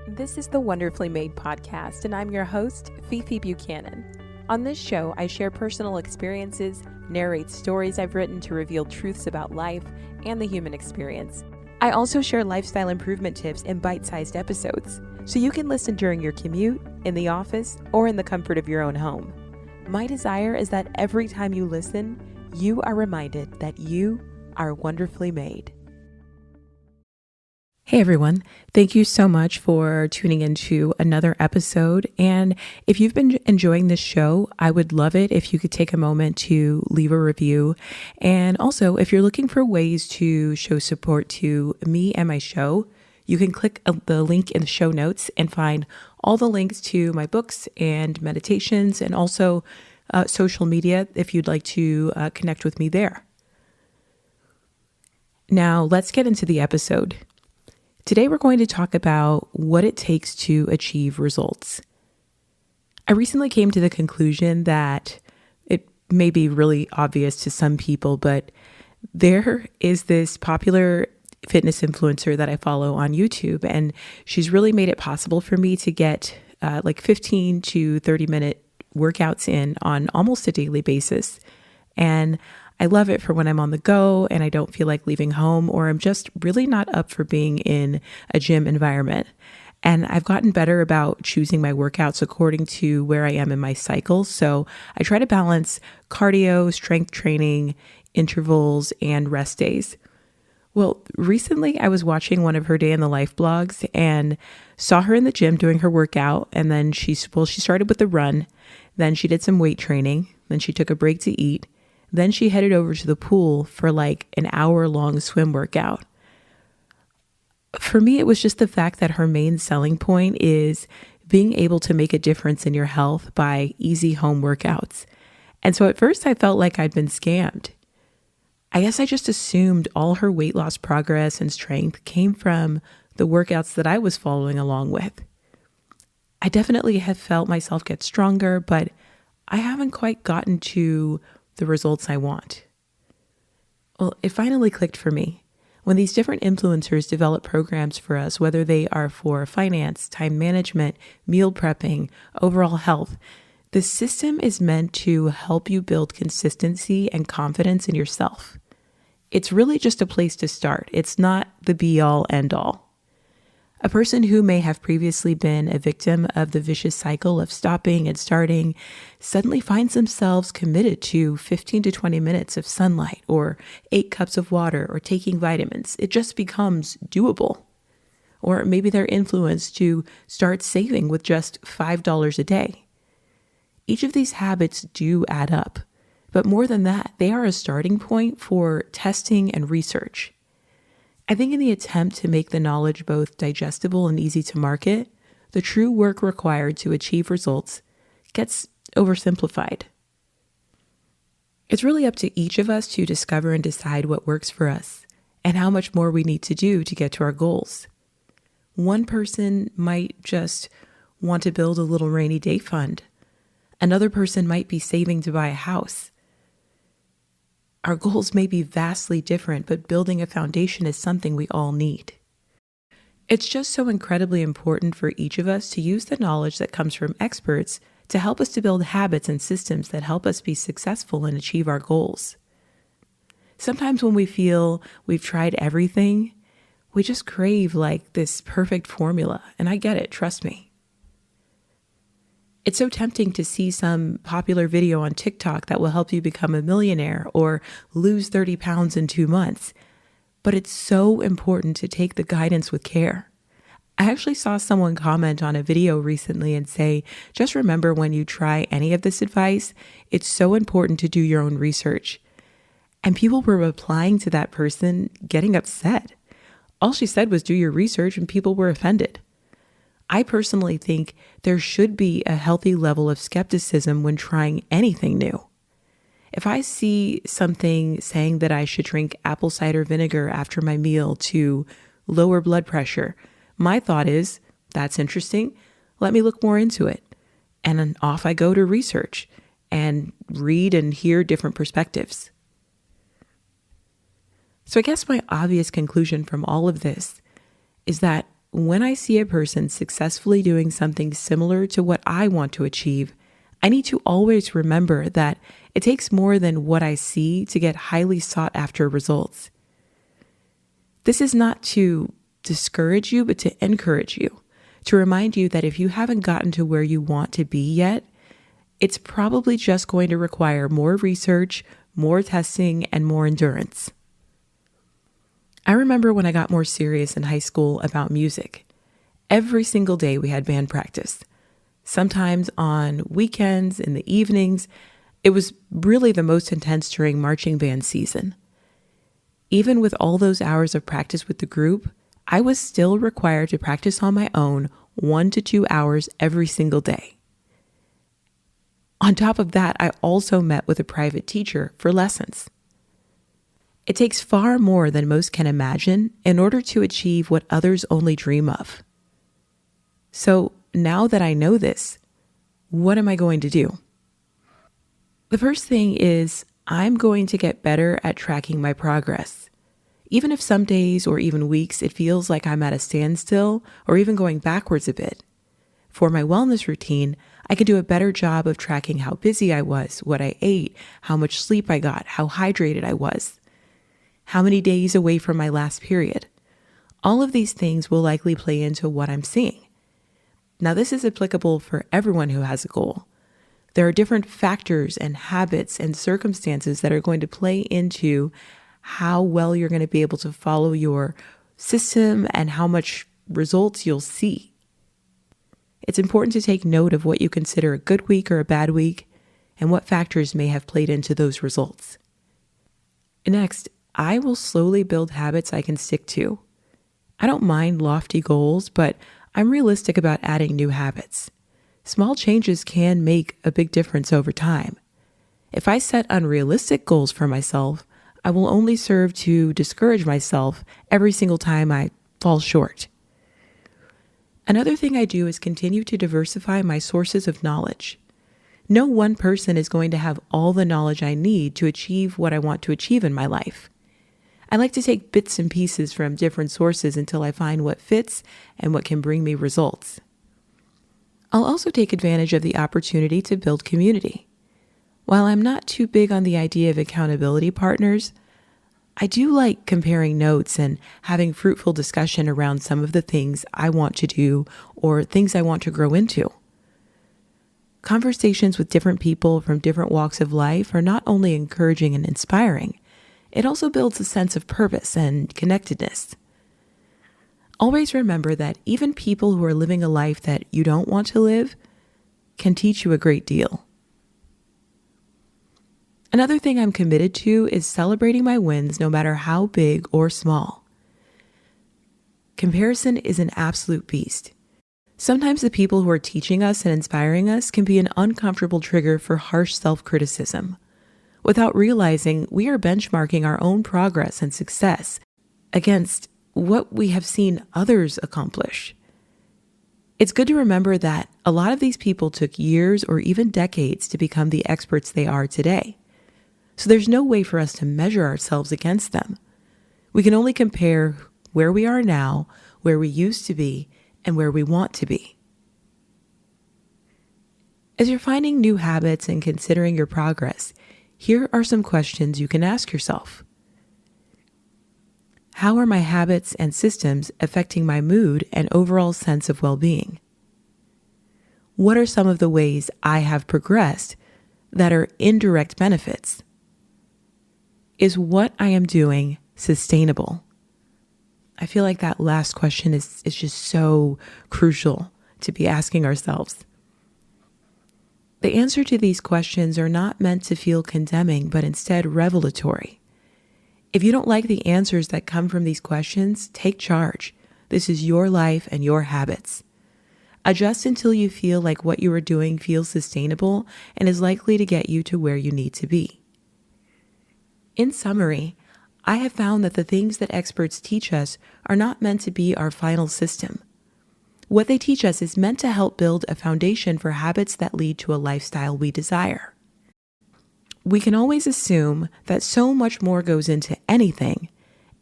This is the Wonderfully Made podcast, and I'm your host, Fifi Buchanan. On this show, I share personal experiences, narrate stories I've written to reveal truths about life and the human experience. I also share lifestyle improvement tips in bite-sized episodes, so you can listen during your commute, in the office, or in the comfort of your own home. My desire is that every time you listen, you are reminded that you are wonderfully made. Hey everyone, thank you so much for tuning into another episode. And if you've been enjoying this show, I would love it if you could take a moment to leave a review. And also, if you're looking for ways to show support to me and my show, you can click the link in the show notes and find all the links to my books and meditations and also social media if you'd like to connect with me there. Now, let's get into the episode. Today, we're going to talk about what it takes to achieve results. I recently came to the conclusion that it may be really obvious to some people, but there is this popular fitness influencer that I follow on YouTube, and she's really made it possible for me to get like 15 to 30 minute workouts in on almost a daily basis. And I love it for when I'm on the go and I don't feel like leaving home, or I'm just really not up for being in a gym environment. And I've gotten better about choosing my workouts according to where I am in my cycle. So I try to balance cardio, strength training, intervals, and rest days. Well, recently I was watching one of her day in the life blogs and saw her in the gym doing her workout. And then she started with the run. Then she did some weight training. Then she took a break to eat. Then she headed over to the pool for like an hour-long swim workout. For me, it was just the fact that her main selling point is being able to make a difference in your health by easy home workouts. And so at first I felt like I'd been scammed. I guess I just assumed all her weight loss progress and strength came from the workouts that I was following along with. I definitely have felt myself get stronger, but I haven't quite gotten to the results I want. Well, it finally clicked for me. When these different influencers develop programs for us, whether they are for finance, time management, meal prepping, overall health, the system is meant to help you build consistency and confidence in yourself. It's really just a place to start. It's not the be-all, end-all. A person who may have previously been a victim of the vicious cycle of stopping and starting suddenly finds themselves committed to 15 to 20 minutes of sunlight or 8 cups of water or taking vitamins. It just becomes doable. Or maybe they're influenced to start saving with just $5 a day. Each of these habits do add up, but more than that, they are a starting point for testing and research. I think in the attempt to make the knowledge both digestible and easy to market, the true work required to achieve results gets oversimplified. It's really up to each of us to discover and decide what works for us and how much more we need to do to get to our goals. One person might just want to build a little rainy day fund. Another person might be saving to buy a house. Our goals may be vastly different, but building a foundation is something we all need. It's just so incredibly important for each of us to use the knowledge that comes from experts to help us to build habits and systems that help us be successful and achieve our goals. Sometimes when we feel we've tried everything, we just crave like this perfect formula, and I get it, trust me. It's so tempting to see some popular video on TikTok that will help you become a millionaire or lose 30 pounds in 2 months. But it's so important to take the guidance with care. I actually saw someone comment on a video recently and say, just remember when you try any of this advice, it's so important to do your own research. And people were replying to that person getting upset. All she said was do your research, and people were offended. I personally think there should be a healthy level of skepticism when trying anything new. If I see something saying that I should drink apple cider vinegar after my meal to lower blood pressure, my thought is, that's interesting. Let me look more into it. And then off I go to research and read and hear different perspectives. So I guess my obvious conclusion from all of this is that when I see a person successfully doing something similar to what I want to achieve, I need to always remember that it takes more than what I see to get highly sought after results. This is not to discourage you, but to encourage you, to remind you that if you haven't gotten to where you want to be yet, it's probably just going to require more research, more testing, and more endurance. I remember when I got more serious in high school about music. Every single day we had band practice. Sometimes on weekends, in the evenings. It was really the most intense during marching band season. Even with all those hours of practice with the group, I was still required to practice on my own 1 to 2 hours every single day. On top of that, I also met with a private teacher for lessons. It takes far more than most can imagine in order to achieve what others only dream of. So now that I know this, what am I going to do? The first thing is I'm going to get better at tracking my progress. Even if some days or even weeks it feels like I'm at a standstill or even going backwards a bit. For my wellness routine, I can do a better job of tracking how busy I was, what I ate, how much sleep I got, how hydrated I was, how many days away from my last period. All of these things will likely play into what I'm seeing. Now, this is applicable for everyone who has a goal. There are different factors and habits and circumstances that are going to play into how well you're going to be able to follow your system and how much results you'll see. It's important to take note of what you consider a good week or a bad week and what factors may have played into those results. Next, I will slowly build habits I can stick to. I don't mind lofty goals, but I'm realistic about adding new habits. Small changes can make a big difference over time. If I set unrealistic goals for myself, I will only serve to discourage myself every single time I fall short. Another thing I do is continue to diversify my sources of knowledge. No one person is going to have all the knowledge I need to achieve what I want to achieve in my life. I like to take bits and pieces from different sources until I find what fits and what can bring me results. I'll also take advantage of the opportunity to build community. While I'm not too big on the idea of accountability partners, I do like comparing notes and having fruitful discussion around some of the things I want to do or things I want to grow into. Conversations with different people from different walks of life are not only encouraging and inspiring, it also builds a sense of purpose and connectedness. Always remember that even people who are living a life that you don't want to live can teach you a great deal. Another thing I'm committed to is celebrating my wins no matter how big or small. Comparison is an absolute beast. Sometimes the people who are teaching us and inspiring us can be an uncomfortable trigger for harsh self-criticism. Without realizing, we are benchmarking our own progress and success against what we have seen others accomplish. It's good to remember that a lot of these people took years or even decades to become the experts they are today. So there's no way for us to measure ourselves against them. We can only compare where we are now, where we used to be, and where we want to be. As you're finding new habits and considering your progress, here are some questions you can ask yourself. How are my habits and systems affecting my mood and overall sense of well-being? What are some of the ways I have progressed that are indirect benefits? Is what I am doing sustainable? I feel like that last question is just so crucial to be asking ourselves. The answer to these questions are not meant to feel condemning, but instead revelatory. If you don't like the answers that come from these questions, take charge. This is your life and your habits. Adjust until you feel like what you are doing feels sustainable and is likely to get you to where you need to be. In summary, I have found that the things that experts teach us are not meant to be our final system. What they teach us is meant to help build a foundation for habits that lead to a lifestyle we desire. We can always assume that so much more goes into anything,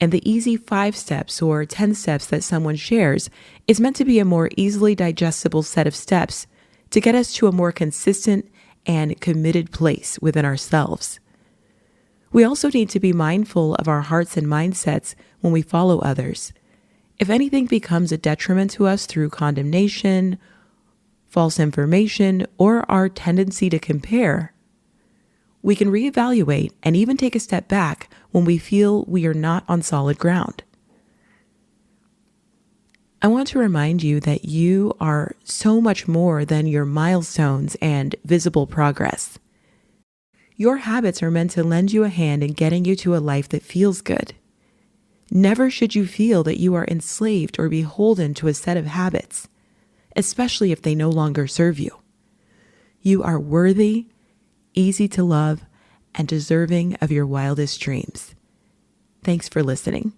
And the easy 5 steps or 10 steps that someone shares is meant to be a more easily digestible set of steps to get us to a more consistent and committed place within ourselves. We also need to be mindful of our hearts and mindsets when we follow others. If anything becomes a detriment to us through condemnation, false information, or our tendency to compare, we can reevaluate and even take a step back when we feel we are not on solid ground. I want to remind you that you are so much more than your milestones and visible progress. Your habits are meant to lend you a hand in getting you to a life that feels good. Never should you feel that you are enslaved or beholden to a set of habits, especially if they no longer serve you. You are worthy, easy to love, and deserving of your wildest dreams. Thanks for listening.